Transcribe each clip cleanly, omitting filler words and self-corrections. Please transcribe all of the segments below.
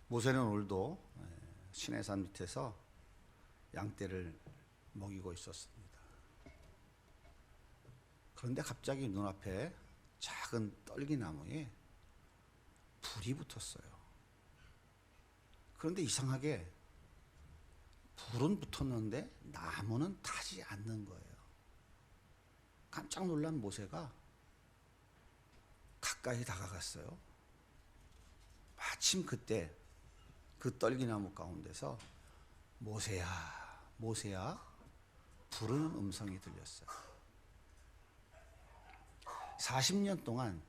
모세는 오늘도 시내산 밑에서 양떼를 먹이고 있었습니다. 그런데 갑자기 눈앞에 작은 떨기나무에 불이 붙었어요. 그런데 이상하게 불은 붙었는데 나무는 타지 않는 거예요. 깜짝 놀란 모세가 가까이 다가갔어요. 마침 그때 그 떨기나무 가운데서 모세야, 모세야 부르는 음성이 들렸어요. 40년 동안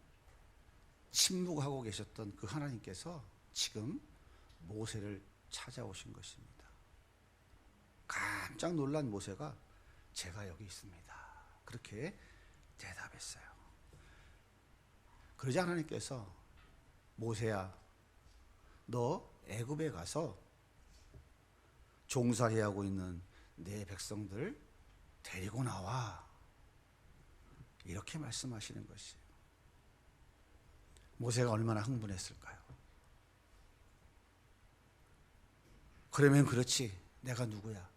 침묵하고 계셨던 그 하나님께서 지금 모세를 찾아오신 것입니다. 깜짝 놀란 모세가 제가 여기 있습니다. 그렇게 대답했어요. 그러자 하나님께서 모세야, 너 애굽에 가서 종살이 하고 있는 내 백성들 데리고 나와. 이렇게 말씀하시는 것이에요. 모세가 얼마나 흥분했을까요? 그러면 그렇지, 내가 누구야?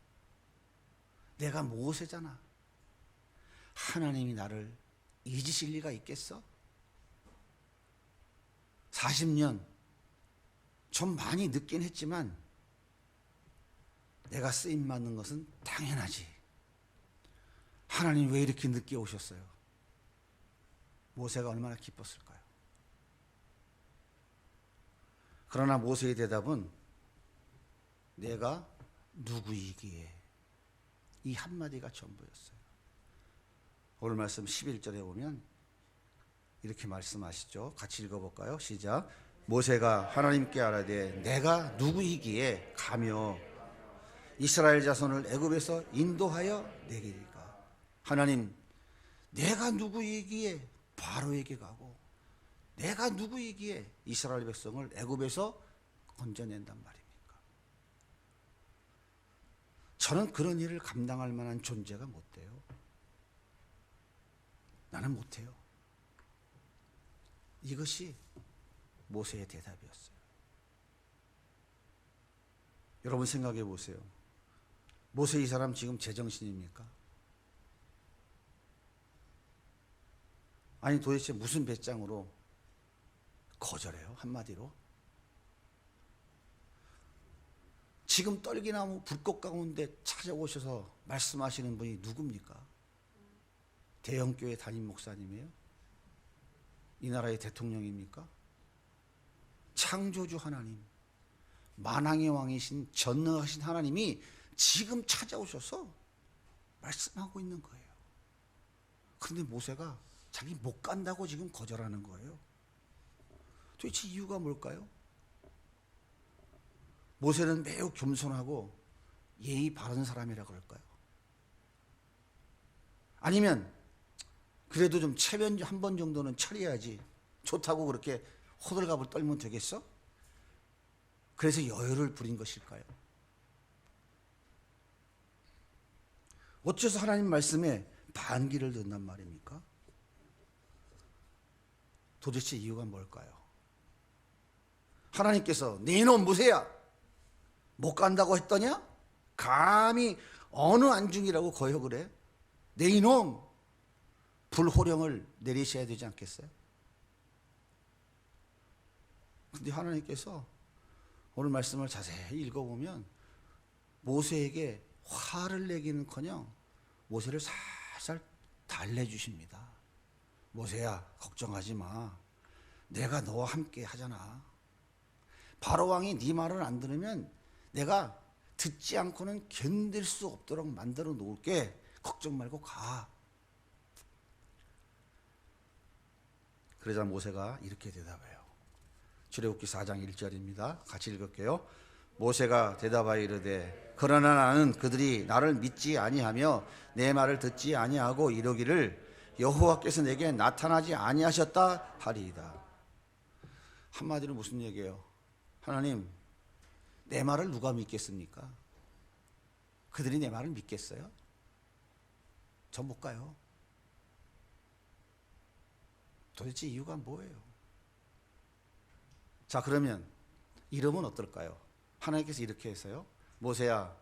내가 모세잖아. 하나님이 나를 잊으실 리가 있겠어? 40년 좀 많이 늦긴 했지만 내가 쓰임 받는 것은 당연하지. 하나님 왜 이렇게 늦게 오셨어요? 모세가 얼마나 기뻤을까요? 그러나 모세의 대답은 내가 누구이기에, 이 한마디가 전부였어요. 오늘 말씀 11절에 보면 이렇게 말씀하시죠. 같이 읽어볼까요? 시작. 모세가 하나님께 아뢰되 내가 누구이기에 가며 이스라엘 자손을 애굽에서 인도하여 내리리까. 하나님, 내가 누구이기에 바로에게 가고 내가 누구이기에 이스라엘 백성을 애굽에서 건져낸단 말입니까? 저는 그런 일을 감당할 만한 존재가 못 돼요. 나는 못해요. 이것이 모세의 대답이었어요. 여러분 생각해 보세요. 모세 이 사람 지금 제정신입니까? 아니 도대체 무슨 배짱으로 거절해요? 한마디로. 지금 떨기나무 불꽃 가운데 찾아오셔서 말씀하시는 분이 누굽니까? 대형교회 담임 목사님이에요? 이 나라의 대통령입니까? 창조주 하나님, 만왕의 왕이신 전능하신 하나님이 지금 찾아오셔서 말씀하고 있는 거예요. 그런데 모세가 자기 못 간다고 지금 거절하는 거예요. 도대체 이유가 뭘까요? 모세는 매우 겸손하고 예의 바른 사람이라 그럴까요? 아니면 그래도 좀 체면 한 번 정도는 차려야지 좋다고 그렇게 호들갑을 떨면 되겠어? 그래서 여유를 부린 것일까요? 어째서 하나님 말씀에 반기를 듣는단 말입니까? 도대체 이유가 뭘까요? 하나님께서 네 이놈 모세야 못 간다고 했더냐? 감히 어느 안중이라고 거역을 해? 네 이놈 불호령을 내리셔야 되지 않겠어요? 근데 하나님께서 오늘 말씀을 자세히 읽어보면 모세에게 화를 내기는커녕 모세를 살살 달래주십니다. 모세야, 걱정하지 마. 내가 너와 함께 하잖아. 바로 왕이 네 말을 안 들으면 내가 듣지 않고는 견딜 수 없도록 만들어 놓을게. 걱정 말고 가. 그러자 모세가 이렇게 대답해요. 출애굽기 4장 1절입니다. 같이 읽을게요. 모세가 대답하여 이르되 그러나 나는 그들이 나를 믿지 아니하며 내 말을 듣지 아니하고 이러기를 여호와께서 내게 나타나지 아니하셨다 하리이다. 한마디로 무슨 얘기예요? 하나님, 내 말을 누가 믿겠습니까? 그들이 내 말을 믿겠어요? 전 못 가요. 도대체 이유가 뭐예요? 자, 그러면 이러면 어떨까요? 하나님께서 이렇게 해서요. 모세야,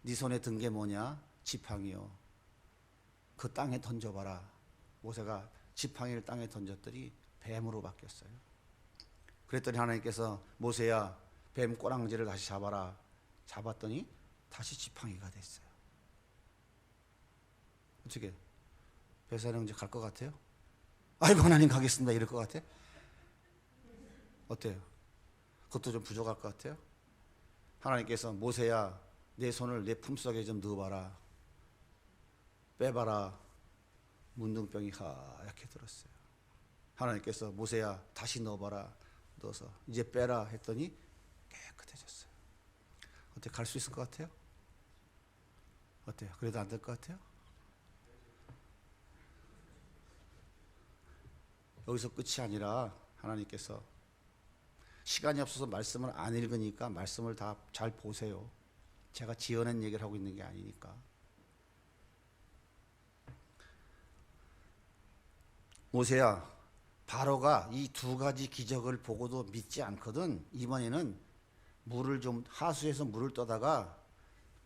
네 손에 든 게 뭐냐? 지팡이요. 그 땅에 던져봐라. 모세가 지팡이를 땅에 던졌더니 뱀으로 바뀌었어요. 그랬더니 하나님께서 모세야, 뱀 꼬랑지를 다시 잡아라. 잡았더니 다시 지팡이가 됐어요. 어떻게? 배산영제 갈 것 같아요? 아이고 하나님 가겠습니다 이럴 것 같아? 어때요? 그것도 좀 부족할 것 같아요? 하나님께서 모세야, 내 손을 내 품속에 좀 넣어봐라. 빼봐라. 문둥병이 하얗게 들었어요. 하나님께서 모세야, 다시 넣어봐라. 넣어서 이제 빼라 했더니 깨끗해졌어요. 어때? 갈 수 있을 것 같아요? 어때요? 그래도 안 될 것 같아요? 여기서 끝이 아니라 하나님께서 시간이 없어서 말씀을 안 읽으니까 말씀을 다 잘 보세요. 제가 지어낸 얘기를 하고 있는 게 아니니까. 모세야, 바로가 이 두 가지 기적을 보고도 믿지 않거든. 이번에는 물을 좀 하수에서 물을 떠다가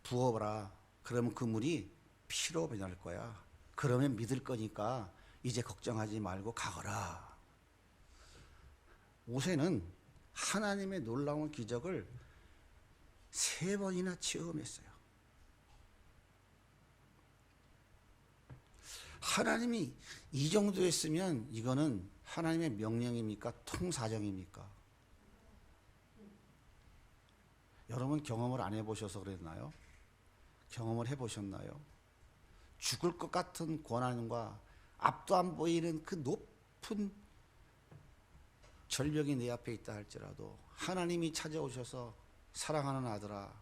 부어봐라. 그러면 그 물이 피로 변할 거야. 그러면 믿을 거니까 이제 걱정하지 말고 가거라. 모세는 하나님의 놀라운 기적을 3번이나 체험했어요. 하나님이 이 정도 했으면 이거는 하나님의 명령입니까? 통사정입니까? 여러분 경험을 안 해보셔서 그랬나요? 경험을 해보셨나요? 죽을 것 같은 고난과 앞도 안 보이는 그 높은 절벽이 내 앞에 있다 할지라도 하나님이 찾아오셔서 사랑하는 아들아,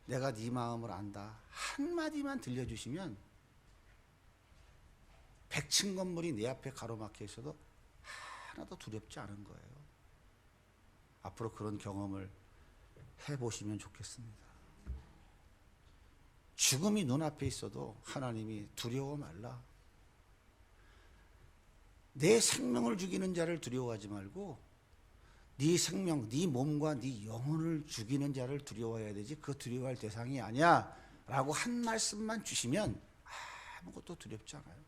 내가 네 마음을 안다 한마디만 들려주시면 백층 건물이 내 앞에 가로막혀 있어도 하나도 두렵지 않은 거예요. 앞으로 그런 경험을 해보시면 좋겠습니다. 죽음이 눈앞에 있어도 하나님이 두려워 말라. 내 생명을 죽이는 자를 두려워하지 말고 네 생명, 네 몸과 네 영혼을 죽이는 자를 두려워해야 되지 그거 두려워할 대상이 아니야 라고 한 말씀만 주시면 아무것도 두렵지 않아요.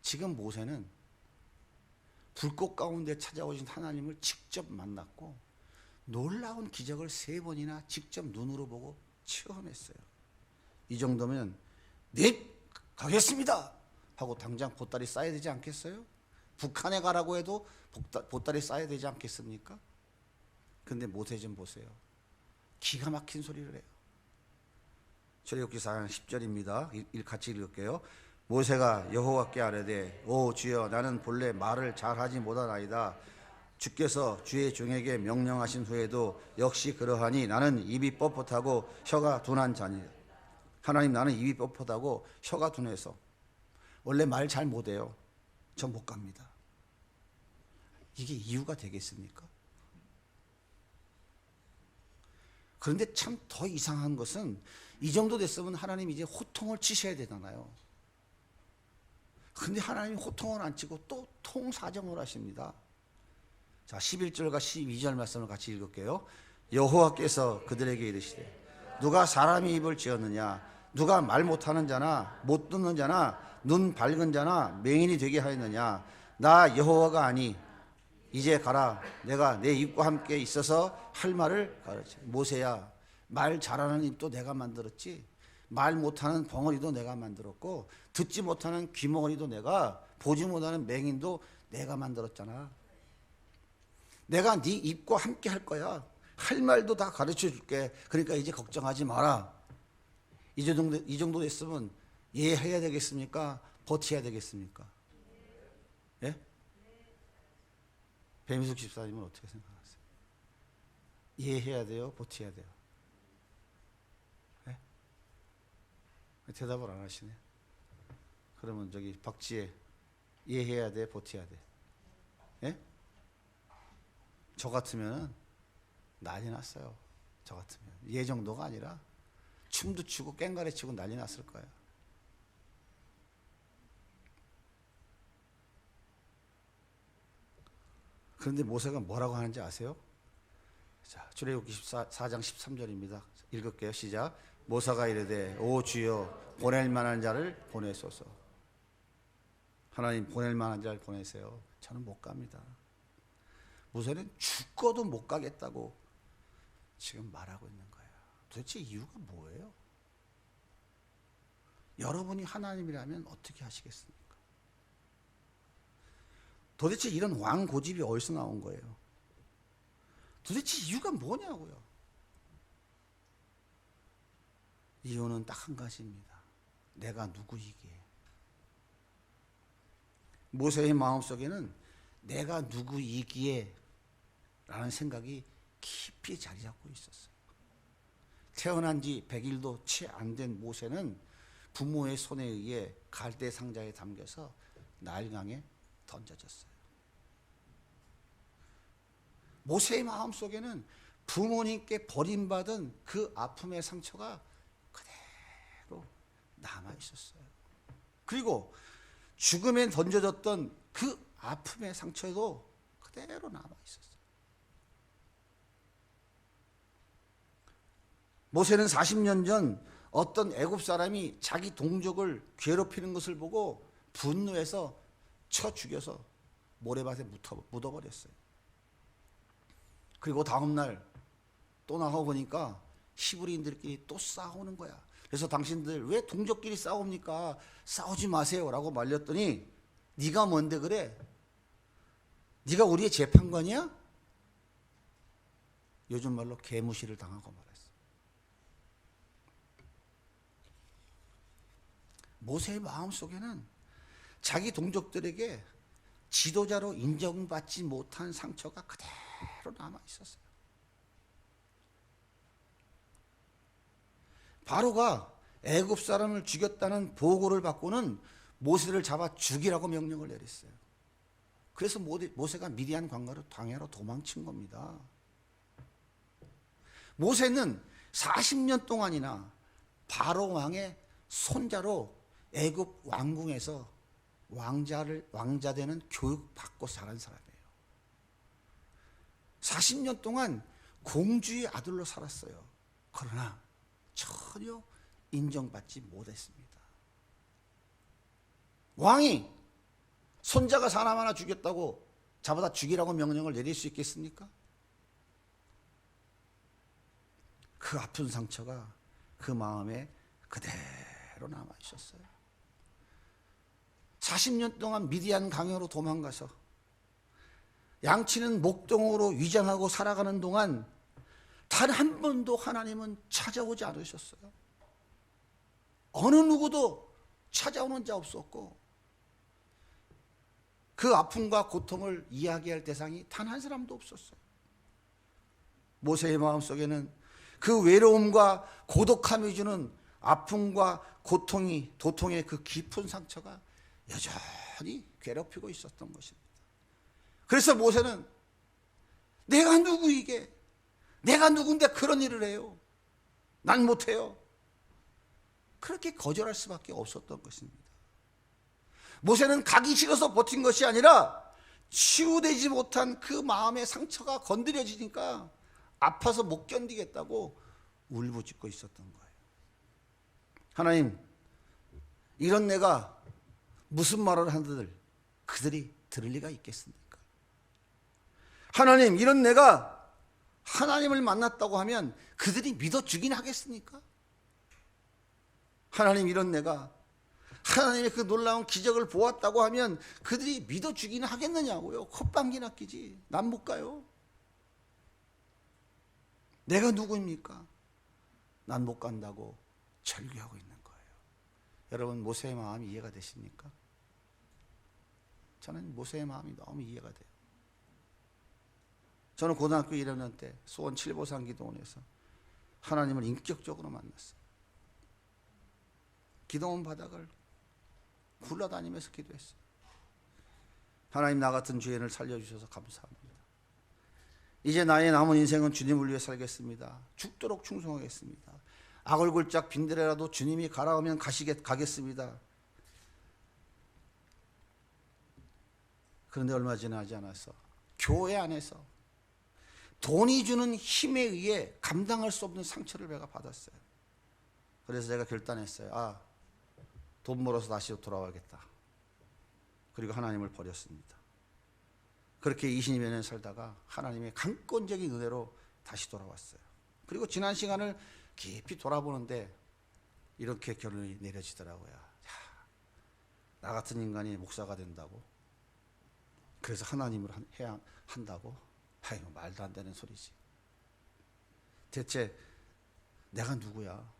지금 모세는 불꽃 가운데 찾아오신 하나님을 직접 만났고 놀라운 기적을 3번이나 직접 눈으로 보고 체험했어요. 이 정도면 네 가겠습니다 하고 당장 보따리 싸야 되지 않겠어요? 북한에 가라고 해도 보따리 싸야 되지 않겠습니까? 근데 모세 좀 보세요. 기가 막힌 소리를 해요. 출애굽기 4장 10절입니다. 같이 읽을게요. 모세가 여호와께 아뢰되 오 주여 나는 본래 말을 잘하지 못하나이다. 주께서 주의 종에게 명령하신 후에도 역시 그러하니 나는 입이 뻣뻣하고 혀가 둔한 자니라. 하나님 나는 입이 뻣뻣하고 혀가 둔해서 원래 말 잘 못해요. 저 못 갑니다. 이게 이유가 되겠습니까? 그런데 참 더 이상한 것은 이 정도 됐으면 하나님 이제 호통을 치셔야 되잖아요. 근데 하나님이 호통을 안 치고 또 통사정을 하십니다. 자, 11절과 12절 말씀을 같이 읽을게요. 여호와께서 그들에게 이르시되 누가 사람의 입을 지었느냐 누가 말 못하는 자나 못 듣는 자나 눈 밝은 자나 맹인이 되게 하였느냐 나 여호와가 아니 이제 가라 내가 내 입과 함께 있어서 할 말을 가르치. 모세야 말 잘하는 입도 내가 만들었지 말 못하는 벙어리도 내가 만들었고 듣지 못하는 귀머거리도 내가 보지 못하는 맹인도 내가 만들었잖아. 내가 네 입과 함께 할 거야. 할 말도 다 가르쳐 줄게. 그러니까 이제 걱정하지 마라. 이 정도 됐으면 이해해야 되겠습니까? 버텨야 되겠습니까? 예? 배미숙 집사님은 어떻게 생각하세요? 이해해야 돼요? 버텨야 돼요? 예? 대답을 안 하시네. 그러면 저기 박지혜 이해해야 돼? 버텨야 돼? 예? 저 같으면 난리 났어요. 저 같으면 얘 정도가 아니라 춤도 추고 깽가리 치고 난리 났을 거예요. 그런데 모세가 뭐라고 하는지 아세요? 자, 출애굽기 4장 13절입니다. 읽을게요. 시작. 모세가 이르되 오 주여 보낼 만한 자를 보내소서. 하나님 보낼 만한 자를 보내세요. 저는 못 갑니다. 모세는 죽어도 못 가겠다고 지금 말하고 있는 거예요. 도대체 이유가 뭐예요? 여러분이 하나님이라면 어떻게 하시겠습니까? 도대체 이런 왕 고집이 어디서 나온 거예요? 도대체 이유가 뭐냐고요? 이유는 딱 한 가지입니다. 내가 누구이기에. 모세의 마음속에는 내가 누구이기에 라는 생각이 깊이 자리 잡고 있었어요. 태어난 지 100일도 채 안 된 모세는 부모의 손에 의해 갈대 상자에 담겨서 나일강에 던져졌어요. 모세의 마음속에는 부모님께 버림받은 그 아픔의 상처가 그대로 남아 있었어요. 그리고 죽음에 던져졌던 그 아픔의 상처도 그대로 남아 있었어요. 모세는 40년 전 어떤 애굽 사람이 자기 동족을 괴롭히는 것을 보고 분노해서 쳐 죽여서 모래밭에 묻어버렸어요. 그리고 다음날 또 나가 보니까 히브리인들끼리 또 싸우는 거야. 그래서 당신들 왜 동족끼리 싸웁니까? 싸우지 마세요 라고 말렸더니 네가 뭔데 그래? 네가 우리의 재판관이야? 요즘 말로 개무시를 당하고 말았어요. 모세의 마음속에는 자기 동족들에게 지도자로 인정받지 못한 상처가 그대로 남아 있었어요. 바로가 애굽 사람을 죽였다는 보고를 받고는 모세를 잡아 죽이라고 명령을 내렸어요. 그래서 모세가 미디안 광야로 도망친 겁니다. 모세는 40년 동안이나 바로 왕의 손자로 애굽 왕궁에서 왕자 되는 교육받고 자란 사람이에요. 40년 동안 공주의 아들로 살았어요. 그러나 전혀 인정받지 못했습니다. 왕이 손자가 사람 하나 죽였다고 잡아다 죽이라고 명령을 내릴 수 있겠습니까? 그 아픈 상처가 그 마음에 그대로 남아 있었어요. 40년 동안 미디안 강으로 도망가서 양치는 목동으로 위장하고 살아가는 동안 단 한 번도 하나님은 찾아오지 않으셨어요. 어느 누구도 찾아오는 자 없었고 그 아픔과 고통을 이야기할 대상이 단 한 사람도 없었어요. 모세의 마음속에는 그 외로움과 고독함이 주는 아픔과 도통의 그 깊은 상처가 여전히 괴롭히고 있었던 것입니다. 그래서 모세는 내가 누구이게? 내가 누군데 그런 일을 해요? 난 못해요. 그렇게 거절할 수밖에 없었던 것입니다. 모세는 가기 싫어서 버틴 것이 아니라 치유되지 못한 그 마음의 상처가 건드려지니까 아파서 못 견디겠다고 울부짖고 있었던 거예요. 하나님, 이런 내가 무슨 말을 하는들 그들이 들을 리가 있겠습니까? 하나님, 이런 내가 하나님을 만났다고 하면 그들이 믿어주긴 하겠습니까? 하나님, 이런 내가 하나님의 그 놀라운 기적을 보았다고 하면 그들이 믿어주긴 하겠느냐고요. 콧방귀나 끼지. 난 못 가요. 내가 누구입니까? 난 못 간다고 절규하고 있는 거예요. 여러분, 모세의 마음이 이해가 되십니까? 저는 모세의 마음이 너무 이해가 돼요. 저는 고등학교 1학년 때 수원 칠보산 기도원에서 하나님을 인격적으로 만났어요. 기도원 바닥을 굴러다니면서 기도했어요. 하나님, 나 같은 죄인을 살려주셔서 감사합니다. 이제 나의 남은 인생은 주님을 위해 살겠습니다. 죽도록 충성하겠습니다. 악을굴짝 빈들에라도 주님이 가라오면 가겠습니다. 그런데 얼마 지나지 않아서 교회 안에서 돈이 주는 힘에 의해 감당할 수 없는 상처를 내가 받았어요. 그래서 제가 결단했어요. 돈 벌어서 다시 돌아와야겠다. 그리고 하나님을 버렸습니다. 그렇게 20여 년 살다가 하나님의 강권적인 은혜로 다시 돌아왔어요. 그리고 지난 시간을 깊이 돌아보는데 이렇게 결론이 내려지더라고요. 나 같은 인간이 목사가 된다고? 그래서 하나님을 해야 한다고? 아이고, 말도 안 되는 소리지. 대체 내가 누구야?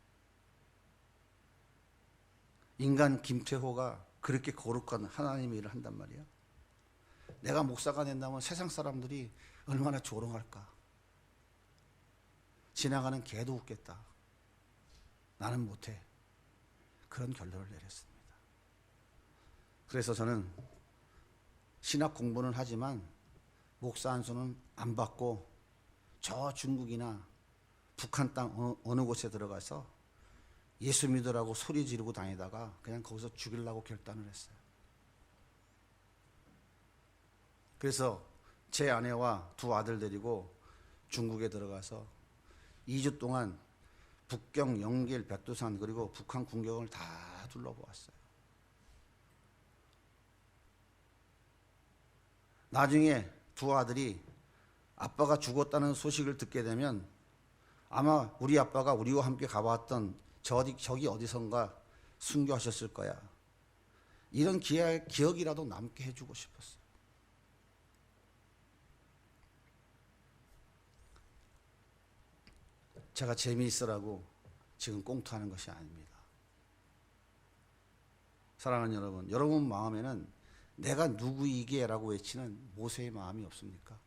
인간 김태호가 그렇게 거룩한 하나님의 일을 한단 말이야. 내가 목사가 된다면 세상 사람들이 얼마나 조롱할까. 지나가는 개도 웃겠다. 나는 못해. 그런 결론을 내렸습니다. 그래서 저는 신학 공부는 하지만 목사 안수는 안 받고 저 중국이나 북한 땅 어느 곳에 들어가서 예수 믿으라고 소리 지르고 다니다가 그냥 거기서 죽이려고 결단을 했어요. 그래서 제 아내와 두 아들 데리고 중국에 들어가서 2주 동안 북경, 영길, 백두산 그리고 북한 군경을 다 둘러보았어요. 나중에 두 아들이 아빠가 죽었다는 소식을 듣게 되면 아마 우리 아빠가 우리와 함께 가봤던 저기 어디선가 순교하셨을 거야. 이런 기억이라도 남게 해주고 싶었어요. 제가 재미있으라고 지금 꽁투하는 것이 아닙니다. 사랑하는 여러분, 여러분 마음에는 내가 누구이게 라고 외치는 모세의 마음이 없습니까?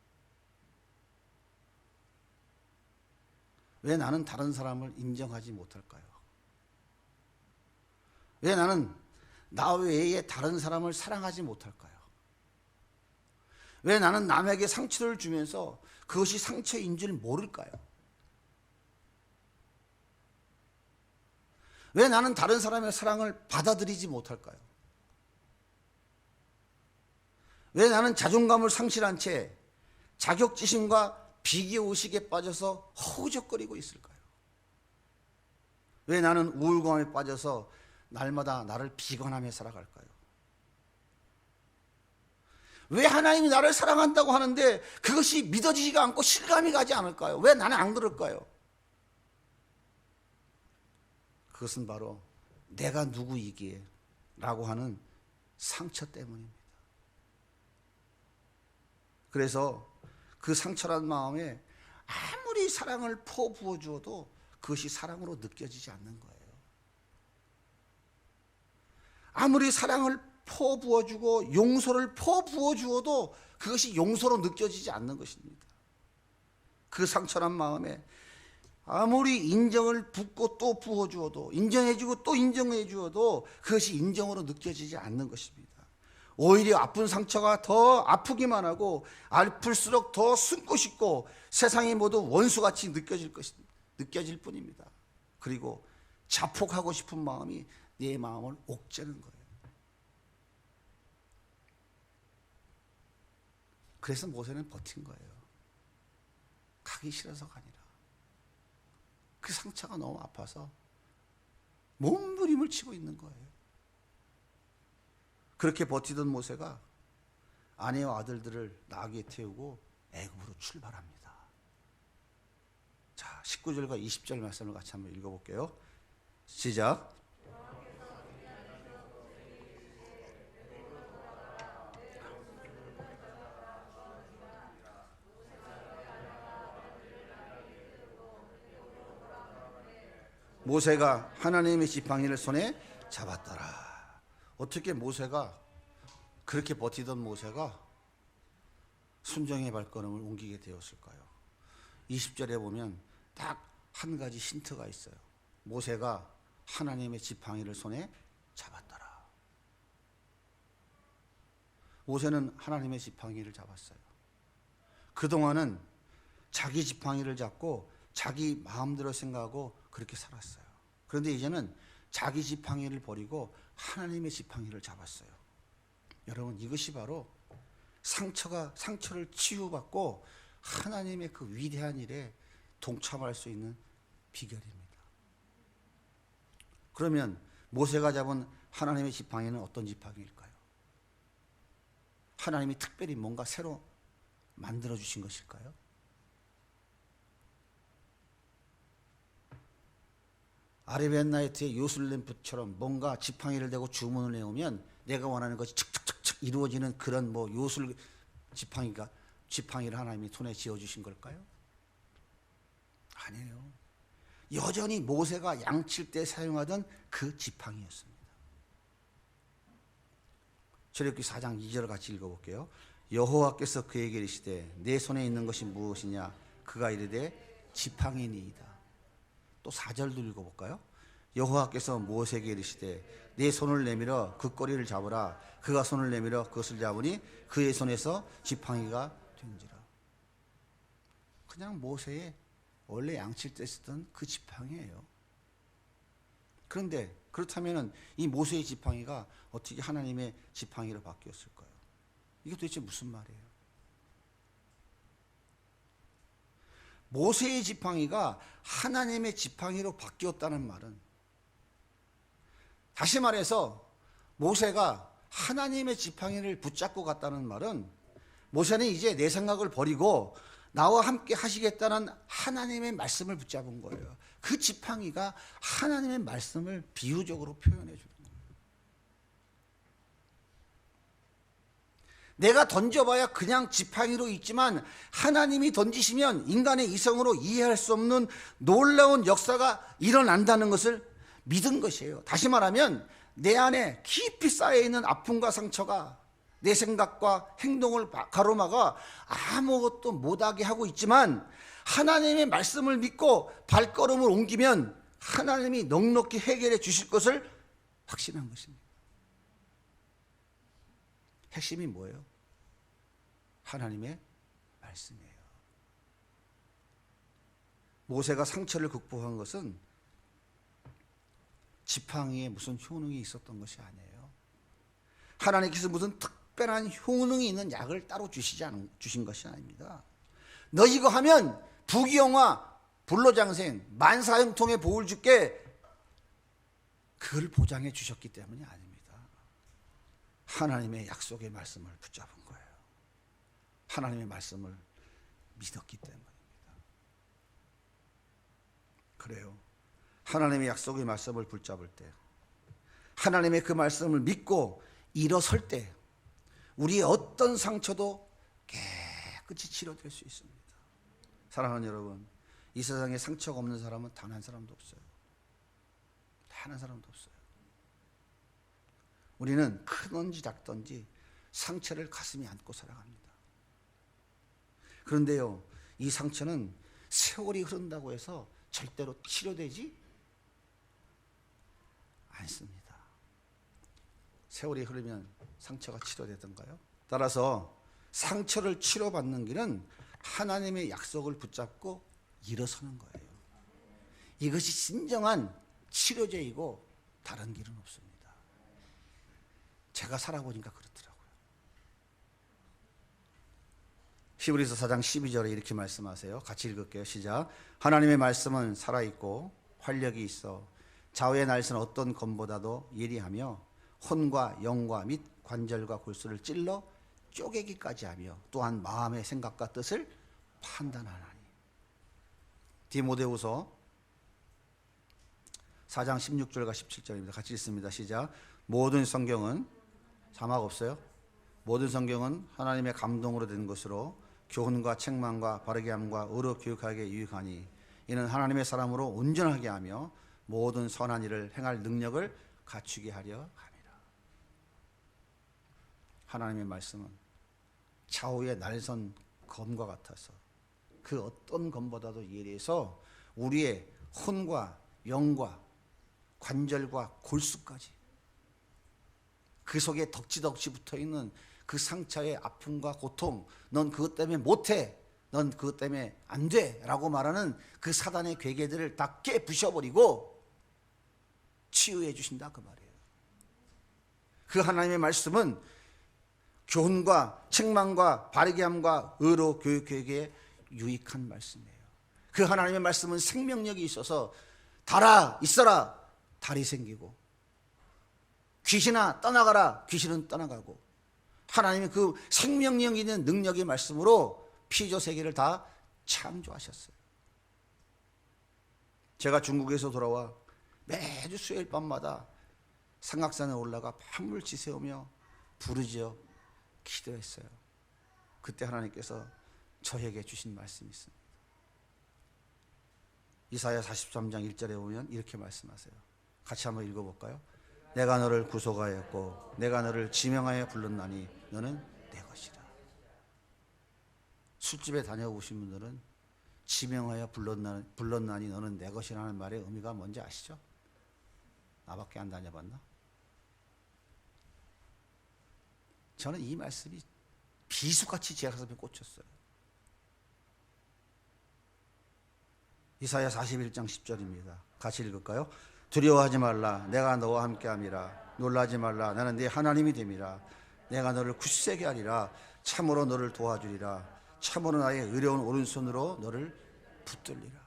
왜 나는 다른 사람을 인정하지 못할까요? 왜 나는 나 외에 다른 사람을 사랑하지 못할까요? 왜 나는 남에게 상처를 주면서 그것이 상처인 줄 모를까요? 왜 나는 다른 사람의 사랑을 받아들이지 못할까요? 왜 나는 자존감을 상실한 채 자격지심과 비교의식에 빠져서 허우적거리고 있을까요? 왜 나는 우울감에 빠져서 날마다 나를 비관하며 살아갈까요? 왜 하나님이 나를 사랑한다고 하는데 그것이 믿어지지가 않고 실감이 가지 않을까요? 왜 나는 안 그럴까요? 그것은 바로 내가 누구이기에 라고 하는 상처 때문입니다. 그래서 그 상처란 마음에 아무리 사랑을 퍼부어 주어도 그것이 사랑으로 느껴지지 않는 거예요. 아무리 사랑을 퍼부어 주고 용서를 퍼부어 주어도 그것이 용서로 느껴지지 않는 것입니다. 그 상처란 마음에 아무리 인정을 붓고 또 부어주어도 인정해주고 또 인정해주어도 그것이 인정으로 느껴지지 않는 것입니다. 오히려 아픈 상처가 더 아프기만 하고 아플수록 더 숨고 싶고 세상이 모두 원수같이 느껴질 뿐입니다. 그리고 자폭하고 싶은 마음이 내 마음을 옥죄는 거예요. 그래서 모세는 버틴 거예요. 가기 싫어서가 아니라 그 상처가 너무 아파서 몸부림을 치고 있는 거예요. 그렇게 버티던 모세가 아내와 아들들을 나귀에 태우고 애굽으로 출발합니다. 자, 19절과 20절 말씀을 같이 한번 읽어볼게요. 시작. 모세가 하나님의 지팡이를 손에 잡았더라. 어떻게 모세가 그렇게 버티던 모세가 순종의 발걸음을 옮기게 되었을까요? 20절에 보면 딱 한 가지 힌트가 있어요. 모세가 하나님의 지팡이를 손에 잡았더라. 모세는 하나님의 지팡이를 잡았어요. 그동안은 자기 지팡이를 잡고 자기 마음대로 생각하고 그렇게 살았어요. 그런데 이제는 자기 지팡이를 버리고 하나님의 지팡이를 잡았어요. 여러분, 이것이 바로 상처를 치유받고 하나님의 그 위대한 일에 동참할 수 있는 비결입니다. 그러면 모세가 잡은 하나님의 지팡이는 어떤 지팡이일까요? 하나님이 특별히 뭔가 새로 만들어 주신 것일까요? 아르벤나이트의 요술램프처럼 뭔가 지팡이를 대고 주문을 해오면 내가 원하는 것이 척척척척 이루어지는 그런 요술 지팡이를 하나님이 손에 쥐어주신 걸까요? 아니에요. 여전히 모세가 양칠 때 사용하던 그 지팡이였습니다. 출애굽기 4장 2절을 같이 읽어볼게요. 여호와께서 그에게 이르시되 내 손에 있는 것이 무엇이냐? 그가 이르되 지팡이니이다. 또 4절도 읽어볼까요? 여호와께서 모세에게 이르시되 내 손을 내밀어 그 꼬리를 잡으라. 그가 손을 내밀어 그것을 잡으니 그의 손에서 지팡이가 된지라. 그냥 모세의 원래 양칠 때 쓰던 그 지팡이예요. 그런데 그렇다면 이 모세의 지팡이가 어떻게 하나님의 지팡이로 바뀌었을까요? 이게 도대체 무슨 말이에요? 모세의 지팡이가 하나님의 지팡이로 바뀌었다는 말은, 다시 말해서 모세가 하나님의 지팡이를 붙잡고 갔다는 말은, 모세는 이제 내 생각을 버리고 나와 함께 하시겠다는 하나님의 말씀을 붙잡은 거예요. 그 지팡이가 하나님의 말씀을 비유적으로 표현해 주는 거예요. 내가 던져봐야 그냥 지팡이로 있지만 하나님이 던지시면 인간의 이성으로 이해할 수 없는 놀라운 역사가 일어난다는 것을 믿은 것이에요. 다시 말하면 내 안에 깊이 쌓여있는 아픔과 상처가 내 생각과 행동을 가로막아 아무것도 못하게 하고 있지만 하나님의 말씀을 믿고 발걸음을 옮기면 하나님이 넉넉히 해결해 주실 것을 확신한 것입니다. 핵심이 뭐예요? 하나님의 말씀이에요. 모세가 상처를 극복한 것은 지팡이에 무슨 효능이 있었던 것이 아니에요. 하나님께서 무슨 특별한 효능이 있는 약을 따로 주신 것이 아닙니다. 너 이거 하면 부귀영화, 불로장생, 만사형통의 복을 줄게, 그걸 보장해 주셨기 때문이 아닙니다. 하나님의 약속의 말씀을 붙잡은 거예요. 하나님의 말씀을 믿었기 때문입니다. 그래요. 하나님의 약속의 말씀을 붙잡을 때, 하나님의 그 말씀을 믿고 일어설 때 우리의 어떤 상처도 깨끗이 치료될 수 있습니다. 사랑하는 여러분, 이 세상에 상처가 없는 사람은 단 한 사람도 없어요. 단 한 사람도 없어요. 우리는 크든지 작든지 상처를 가슴에 안고 살아갑니다. 그런데요, 이 상처는 세월이 흐른다고 해서 절대로 치료되지 않습니다. 세월이 흐르면 상처가 치료되던가요? 따라서 상처를 치료받는 길은 하나님의 약속을 붙잡고 일어서는 거예요. 이것이 진정한 치료제이고 다른 길은 없습니다. 제가 살아보니까 그렇더라고요. 히브리서 4장 12절에 이렇게 말씀하세요. 같이 읽을게요. 시작. 하나님의 말씀은 살아있고 활력이 있어 좌우의 날선 어떤 검보다도 예리하며 혼과 영과 및 관절과 골수를 찔러 쪼개기까지 하며 또한 마음의 생각과 뜻을 판단하나니. 디모데후서 4장 16절과 17절입니다. 같이 읽습니다. 시작. 모든 성경은, 자막 없어요? 모든 성경은 하나님의 감동으로 된 것으로 교훈과 책망과 바르게 함과 의로 교육하기에 유익하니 이는 하나님의 사람으로 온전하게 하며 모든 선한 일을 행할 능력을 갖추게 하려 함이라. 하나님의 말씀은 좌우의 날선 검과 같아서 그 어떤 검보다도 예리해서 우리의 혼과 영과 관절과 골수까지, 그 속에 덕지덕지 붙어있는 그 상처의 아픔과 고통, 넌 그것 때문에 못해, 넌 그것 때문에 안 돼 라고 말하는 그 사단의 괴계들을 다 깨부셔버리고 치유해 주신다 그 말이에요. 그 하나님의 말씀은 교훈과 책망과 바르게 함과 의로 교육하기에 유익한 말씀이에요. 그 하나님의 말씀은 생명력이 있어서 달아 있어라 달이 생기고, 귀신아 떠나가라 귀신은 떠나가고, 하나님의 그 생명력 있는 능력의 말씀으로 피조 세계를 다 창조하셨어요. 제가 중국에서 돌아와 매주 수요일 밤마다 삼각산에 올라가 밤을 지새우며 부르짖어 기도했어요. 그때 하나님께서 저에게 주신 말씀이 있습니다. 이사야 43장 1절에 보면 이렇게 말씀하세요. 같이 한번 읽어볼까요? 내가 너를 구속하였고 내가 너를 지명하여 불렀나니 너는 내 것이라. 술집에 다녀보신 분들은 지명하여 불렀나니 너는 내 것이라는 말의 의미가 뭔지 아시죠? 나밖에 안 다녀봤나? 저는 이 말씀이 비수같이 제 가슴에 꽂혔어요. 이사야 41장 10절입니다. 같이 읽을까요? 두려워하지 말라 내가 너와 함께함이라. 놀라지 말라 나는 네 하나님이 됨이라. 내가 너를 굳세게 하리라. 참으로 너를 도와주리라. 참으로 나의 의로운 오른손으로 너를 붙들리라.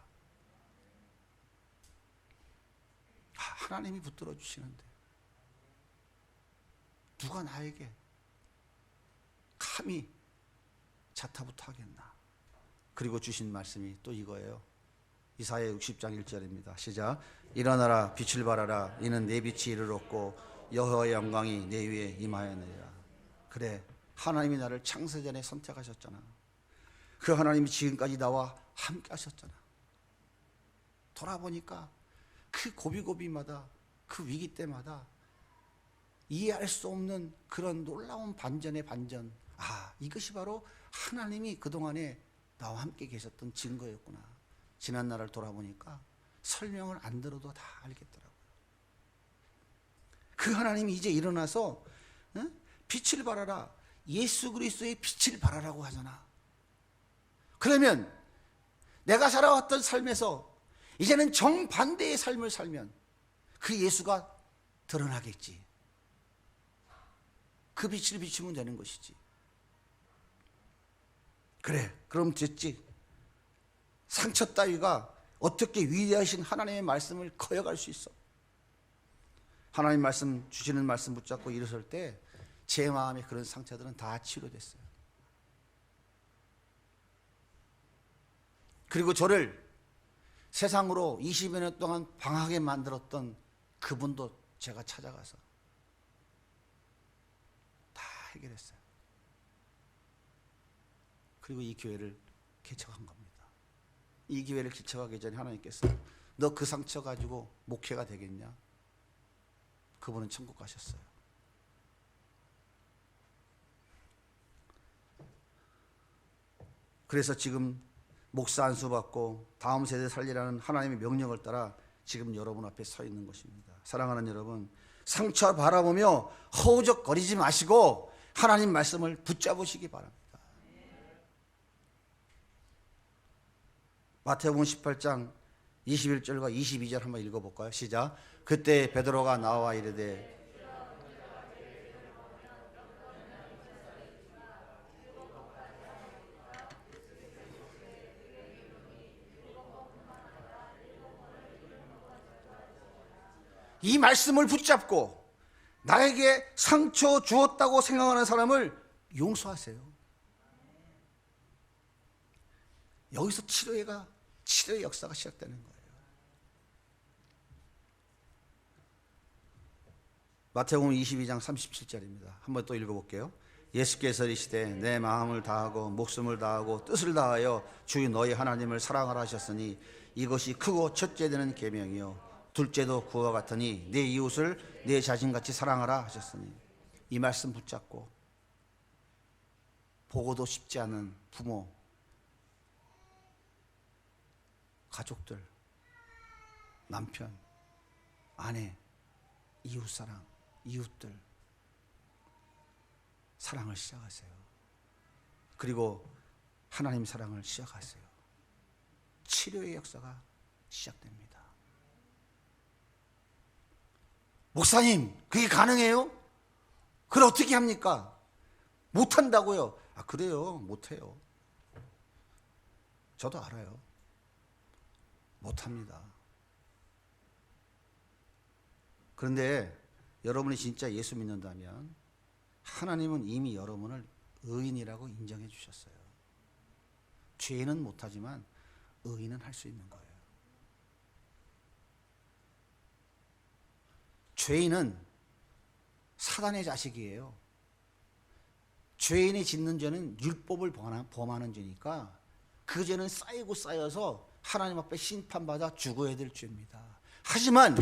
하나님이 붙들어 주시는데 누가 나에게 감히 자타부터 하겠나. 그리고 주신 말씀이 또 이거예요. 이사야 60장 1절입니다. 시작. 일어나라 빛을 발하라. 이는 내 빛이 이르렀고 여호와의 영광이 내 위에 임하였느니라. 그래, 하나님이 나를 창세전에 선택하셨잖아. 그 하나님이 지금까지 나와 함께 하셨잖아. 돌아보니까 그 고비고비마다, 그 위기 때마다 이해할 수 없는 그런 놀라운 반전의 반전. 이것이 바로 하나님이 그동안에 나와 함께 계셨던 증거였구나. 지난 날을 돌아보니까 설명을 안 들어도 다 알겠더라고요. 그 하나님이 이제 일어나서 빛을 발하라. 예수 그리스도의 빛을 발하라고 하잖아. 그러면 내가 살아왔던 삶에서 이제는 정반대의 삶을 살면 그 예수가 드러나겠지. 그 빛을 비추면 되는 것이지. 그래, 그럼 됐지. 상처 따위가 어떻게 위대하신 하나님의 말씀을 거역할 수 있어? 하나님 말씀 주시는 말씀 붙잡고 일어설 때 제 마음에 그런 상처들은 다 치료됐어요. 그리고 저를 세상으로 20여 년 동안 방황하게 만들었던 그분도 제가 찾아가서 다 해결했어요. 그리고 이 교회를 개척한 겁니다. 이 교회를 개척하기 전에 하나님께서 너 그 상처 가지고 목회가 되겠냐? 그분은 천국 가셨어요. 그래서 지금 목사 안수 받고 다음 세대 살리라는 하나님의 명령을 따라 지금 여러분 앞에 서 있는 것입니다. 사랑하는 여러분, 상처 바라보며 허우적거리지 마시고 하나님 말씀을 붙잡으시기 바랍니다. 마태복음 18장 21절과 22절 한번 읽어볼까요? 시작. 그때 베드로가 나와 이르되 이 말씀을 붙잡고 나에게 상처 주었다고 생각하는 사람을 용서하세요. 여기서 치료의 역사가 시작되는 거예요. 마태복음 22장 37절입니다. 한번 또 읽어볼게요. 예수께서 이르시되 내 마음을 다하고 목숨을 다하고 뜻을 다하여 주의 너희 하나님을 사랑하라 하셨으니 이것이 크고 첫째 되는 계명이요 둘째도 그와 같으니 내 이웃을 내 자신같이 사랑하라 하셨으니. 이 말씀 붙잡고 보고도 쉽지 않은 부모, 가족들, 남편, 아내, 이웃사랑, 이웃들 사랑을 시작하세요. 그리고 하나님 사랑을 시작하세요. 치료의 역사가 시작됩니다. 목사님, 그게 가능해요? 그걸 어떻게 합니까? 못한다고요? 아, 그래요. 못해요. 저도 알아요. 못합니다. 그런데 여러분이 진짜 예수 믿는다면 하나님은 이미 여러분을 의인이라고 인정해 주셨어요. 죄는 못하지만 의인은 할 수 있는 거예요. 죄인은 사단의 자식이에요. 죄인이 짓는 죄는 율법을 범하는 죄니까 그 죄는 쌓이고 쌓여서 하나님 앞에 심판받아 죽어야 될 죄입니다. 하지만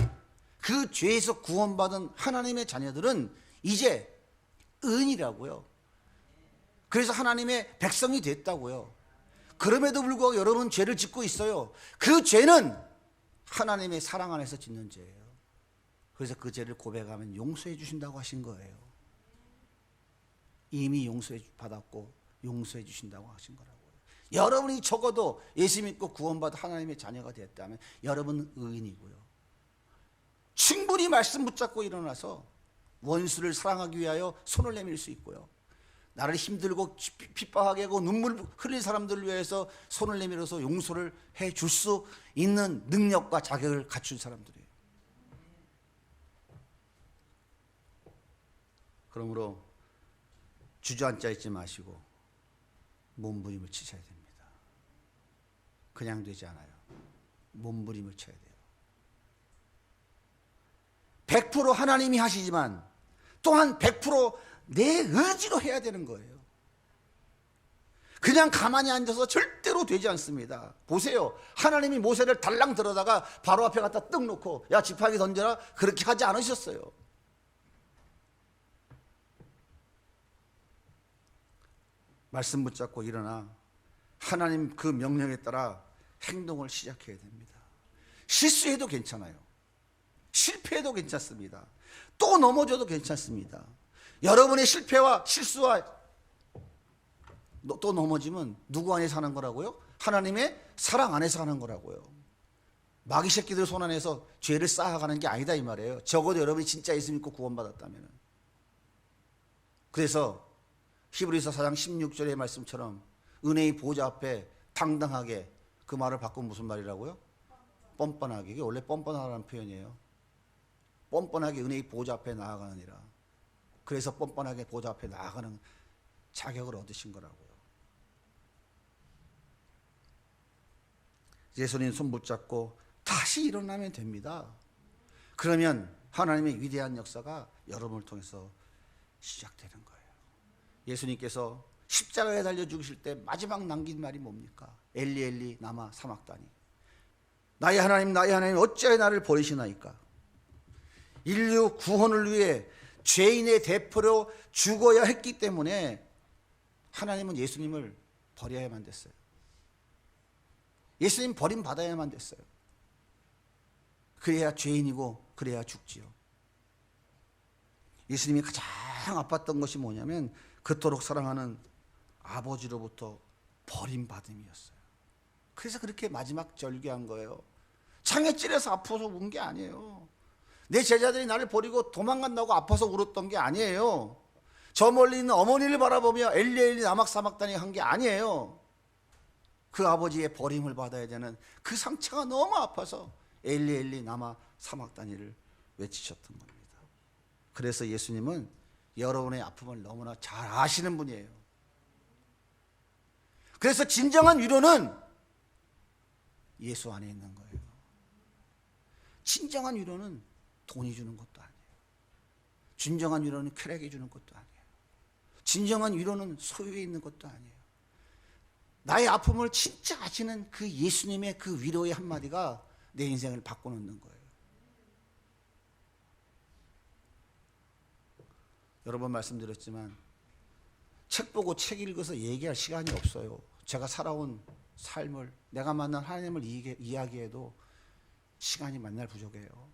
그 죄에서 구원받은 하나님의 자녀들은 이제 의인이라고요. 그래서 하나님의 백성이 됐다고요. 그럼에도 불구하고 여러분 죄를 짓고 있어요. 그 죄는 하나님의 사랑 안에서 짓는 죄예요. 그래서 그 죄를 고백하면 용서해 주신다고 하신 거예요. 이미 용서해 받았고 용서해 주신다고 하신 거라고요. 여러분이 적어도 예수 믿고 구원받아 하나님의 자녀가 되었다면 여러분은 의인이고요. 충분히 말씀 붙잡고 일어나서 원수를 사랑하기 위하여 손을 내밀 수 있고요. 나를 힘들고 핍박하게 하고 눈물 흘린 사람들을 위해서 손을 내밀어서 용서를 해줄 수 있는 능력과 자격을 갖춘 사람들이에요. 그러므로 주저앉아 있지 마시고 몸부림을 치셔야 됩니다. 그냥 되지 않아요. 몸부림을 쳐야 돼요. 100% 하나님이 하시지만 또한 100%내 의지로 해야 되는 거예요. 그냥 가만히 앉아서 절대로 되지 않습니다. 보세요. 하나님이 모세를 달랑 들어다가 바로 앞에 갖다 떡 놓고 야 지팡이 던져라 그렇게 하지 않으셨어요. 말씀 붙잡고 일어나 하나님 그 명령에 따라 행동을 시작해야 됩니다. 실수해도 괜찮아요. 실패해도 괜찮습니다. 또 넘어져도 괜찮습니다. 여러분의 실패와 실수와 또 넘어지면 누구 안에서 하는 거라고요? 하나님의 사랑 안에서 하는 거라고요. 마귀 새끼들 손 안에서 죄를 쌓아가는 게 아니다 이 말이에요. 적어도 여러분이 진짜 예수 믿고 구원받았다면. 그래서 히브리서 4장 16절의 말씀처럼 은혜의 보좌 앞에 당당하게, 그 말을 바꾸면 무슨 말이라고요? 뻔뻔하게. 이게 원래 뻔뻔하다는 표현이에요. 뻔뻔하게 은혜의 보좌 앞에 나아가느니라. 그래서 뻔뻔하게 보좌 앞에 나아가는 자격을 얻으신 거라고요. 예수님 손 붙잡고 다시 일어나면 됩니다. 그러면 하나님의 위대한 역사가 여러분을 통해서 시작되는 거예요. 예수님께서 십자가에 달려 죽으실 때 마지막 남긴 말이 뭡니까? 엘리 엘리 라마 사막다니, 나의 하나님 나의 하나님 어찌하여 나를 버리시나이까. 인류 구원을 위해 죄인의 대표로 죽어야 했기 때문에 하나님은 예수님을 버려야만 됐어요. 예수님 버림받아야만 됐어요. 그래야 죄인이고 그래야 죽지요. 예수님이 가장 아팠던 것이 뭐냐면 그토록 사랑하는 아버지로부터 버림받음이었어요. 그래서 그렇게 마지막 절규한 거예요. 창에 찔려서 아파서 운 게 아니에요. 내 제자들이 나를 버리고 도망간다고 아파서 울었던 게 아니에요. 저 멀리 있는 어머니를 바라보며 엘리 엘리 라마 사막다니 한 게 아니에요. 그 아버지의 버림을 받아야 되는 그 상처가 너무 아파서 엘리 엘리 라마 사막다니를 외치셨던 겁니다. 그래서 예수님은 여러분의 아픔을 너무나 잘 아시는 분이에요. 그래서 진정한 위로는 예수 안에 있는 거예요. 진정한 위로는 돈이 주는 것도 아니에요. 진정한 위로는 쾌락이 주는 것도 아니에요. 진정한 위로는 소유에 있는 것도 아니에요. 나의 아픔을 진짜 아시는 그 예수님의 그 위로의 한마디가 내 인생을 바꿔놓는 거예요. 여러 번 말씀드렸지만 책 보고 책 읽어서 얘기할 시간이 없어요. 제가 살아온 삶을, 내가 만난 하나님을 이야기해도 시간이 만날 부족해요.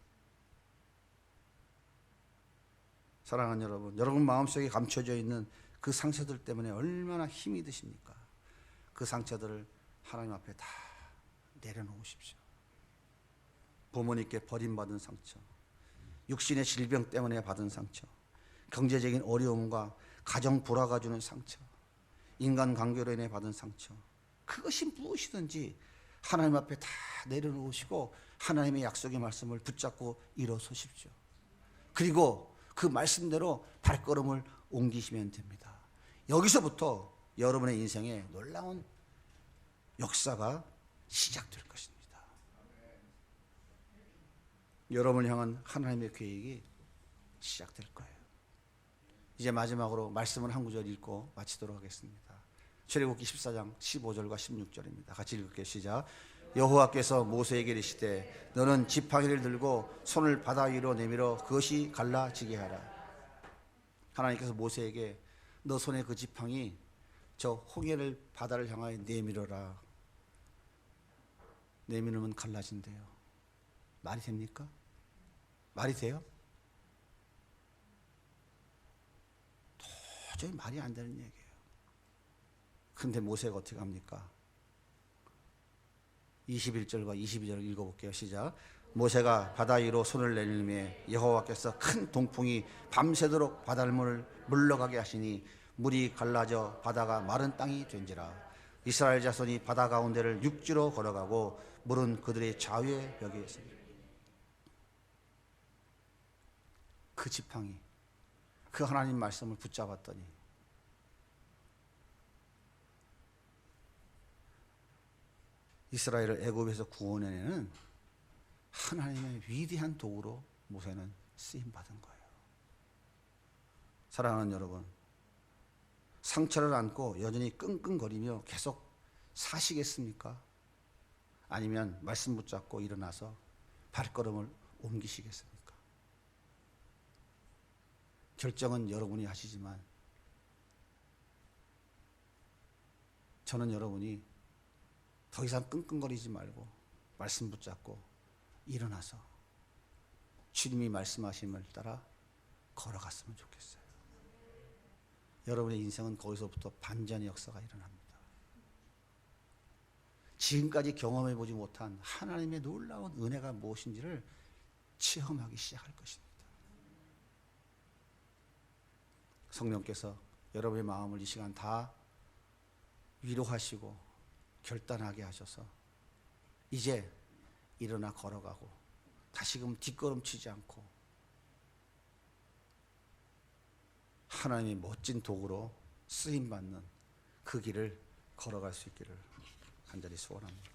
사랑하는 여러분, 여러분 마음속에 감춰져 있는 그 상처들 때문에 얼마나 힘이 드십니까? 그 상처들을 하나님 앞에 다 내려놓으십시오. 부모님께 버림받은 상처, 육신의 질병 때문에 받은 상처, 경제적인 어려움과 가정 불화가 주는 상처, 인간 관계로 인해 받은 상처, 그것이 무엇이든지 하나님 앞에 다 내려놓으시고 하나님의 약속의 말씀을 붙잡고 일어서십시오. 그리고 그 말씀대로 발걸음을 옮기시면 됩니다. 여기서부터 여러분의 인생에 놀라운 역사가 시작될 것입니다. 여러분을 향한 하나님의 계획이 시작될 거예요. 이제 마지막으로 말씀을 한 구절 읽고 마치도록 하겠습니다. 출애굽기 14장 15절과 16절입니다. 같이 읽을게요. 시작. 여호와께서 모세에게 이르시되 너는 지팡이를 들고 손을 바다 위로 내밀어 그것이 갈라지게 하라. 하나님께서 모세에게 너 손에 그 지팡이 저 홍해를 바다를 향하여 내밀어라. 내밀으면 갈라진대요. 말이 됩니까? 말이 돼요? 도저히 말이 안 되는 얘기예요. 그런데 모세가 어떻게 합니까? 21절과 22절을 읽어볼게요. 시작. 모세가 바다 위로 손을 내밀매 여호와께서 큰 동풍이 밤새도록 바닷물을 물러가게 하시니 물이 갈라져 바다가 마른 땅이 된지라. 이스라엘 자손이 바다 가운데를 육지로 걸어가고 물은 그들의 좌우의 벽에 있습니다. 그 지팡이, 그 하나님 말씀을 붙잡았더니 이스라엘을 애굽에서 구원해내는 하나님의 위대한 도구로 모세는 쓰임받은 거예요. 사랑하는 여러분, 상처를 안고 여전히 끙끙거리며 계속 사시겠습니까? 아니면 말씀 붙잡고 일어나서 발걸음을 옮기시겠습니까? 결정은 여러분이 하시지만 저는 여러분이 더 이상 끙끙거리지 말고 말씀 붙잡고 일어나서 주님이 말씀하심을 따라 걸어갔으면 좋겠어요. 여러분의 인생은 거기서부터 반전의 역사가 일어납니다. 지금까지 경험해 보지 못한 하나님의 놀라운 은혜가 무엇인지를 체험하기 시작할 것입니다. 성령께서 여러분의 마음을 이 시간 다 위로하시고 결단하게 하셔서 이제 일어나 걸어가고 다시금 뒷걸음치지 않고 하나님의 멋진 도구로 쓰임받는 그 길을 걸어갈 수 있기를 간절히 소원합니다.